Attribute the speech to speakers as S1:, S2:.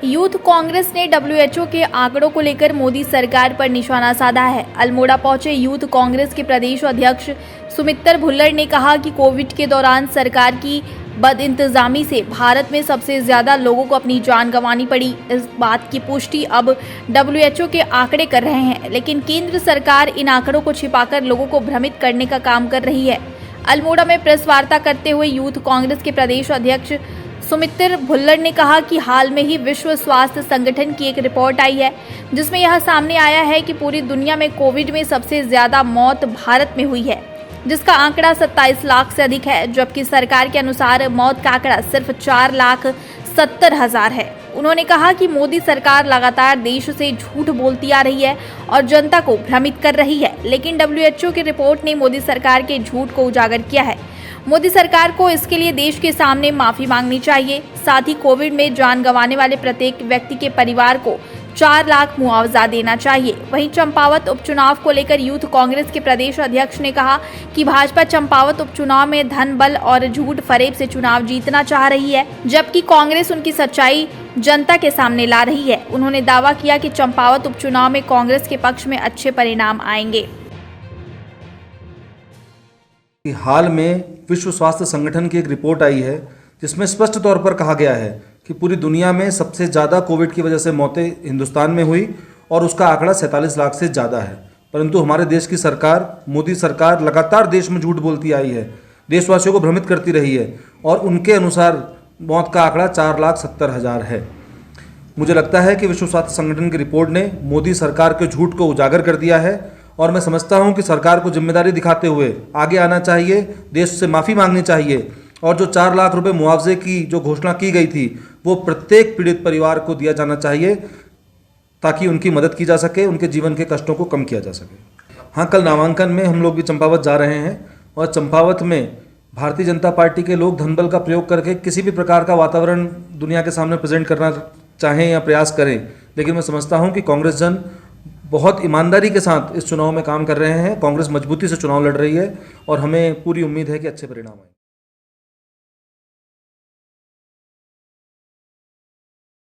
S1: Youth Congress ने WHO के आंकड़ों को लेकर मोदी सरकार पर निशाना साधा है। अल्मोड़ा पहुंचे यूथ कांग्रेस के प्रदेश अध्यक्ष सुमित्र भुल्लर ने कहा कि कोविड के दौरान सरकार की बदइंतजामी से भारत में सबसे ज्यादा लोगों को अपनी जान गंवानी पड़ी। इस बात की पुष्टि अब डब्ल्यूएचओ के आंकड़े कर रहे हैं, लेकिन केंद्र सरकार इन आंकड़ों को छिपाकर लोगों को भ्रमित करने का काम कर रही है। अल्मोड़ा में प्रेस वार्ता करते हुए यूथ कांग्रेस के प्रदेश अध्यक्ष सुमित्र भुल्लर ने कहा कि हाल में ही विश्व स्वास्थ्य संगठन की एक रिपोर्ट आई है, जिसमें यह सामने आया है कि पूरी दुनिया में कोविड में सबसे ज्यादा मौत भारत में हुई है, जिसका आंकड़ा 27 लाख से अधिक है, जबकि सरकार के अनुसार मौत का आंकड़ा सिर्फ 4,70,000 है। उन्होंने कहा कि मोदी सरकार लगातार देश से झूठ बोलती आ रही है और जनता को भ्रमित कर रही है, लेकिन डब्ल्यूएचओ की रिपोर्ट ने मोदी सरकार के झूठ को उजागर किया है। मोदी सरकार को इसके लिए देश के सामने माफी मांगनी चाहिए। साथ ही कोविड में जान गंवाने वाले प्रत्येक व्यक्ति के परिवार को 4 लाख मुआवजा देना चाहिए। वहीं चंपावत उपचुनाव को लेकर यूथ कांग्रेस के प्रदेश अध्यक्ष ने कहा कि भाजपा चंपावत उपचुनाव में धन बल और झूठ फरेब से चुनाव जीतना चाह रही है, जबकि कांग्रेस उनकी सच्चाई जनता के सामने ला रही है। उन्होंने दावा किया कि चंपावत उपचुनाव में कांग्रेस के पक्ष में अच्छे परिणाम आएंगे।
S2: हाल में विश्व स्वास्थ्य संगठन की एक रिपोर्ट आई है, जिसमें स्पष्ट तौर पर कहा गया है कि पूरी दुनिया में सबसे ज़्यादा कोविड की वजह से मौतें हिंदुस्तान में हुई और उसका आंकड़ा 47 लाख से ज़्यादा है। परंतु हमारे देश की सरकार, मोदी सरकार लगातार देश में झूठ बोलती आई है, देशवासियों को भ्रमित करती रही है और उनके अनुसार मौत का आंकड़ा 4,70,000 है। मुझे लगता है कि विश्व स्वास्थ्य संगठन की रिपोर्ट ने मोदी सरकार के झूठ को उजागर कर दिया है और मैं समझता हूं कि सरकार को जिम्मेदारी दिखाते हुए आगे आना चाहिए, देश से माफ़ी मांगनी चाहिए और जो 4 लाख रुपए मुआवजे की जो घोषणा की गई थी वो प्रत्येक पीड़ित परिवार को दिया जाना चाहिए, ताकि उनकी मदद की जा सके, उनके जीवन के कष्टों को कम किया जा सके। हाँ, कल नामांकन में हम लोग भी चंपावत जा रहे हैं और चंपावत में भारतीय जनता पार्टी के लोग धनबल का प्रयोग करके किसी भी प्रकार का वातावरण दुनिया के सामने प्रेजेंट करना चाहें या प्रयास करें, लेकिन मैं समझता हूँ कि कांग्रेस जन बहुत ईमानदारी के साथ इस चुनाव में काम कर रहे हैं। कांग्रेस मजबूती से चुनाव लड़ रही है और हमें पूरी उम्मीद है कि अच्छे परिणाम आएंगे।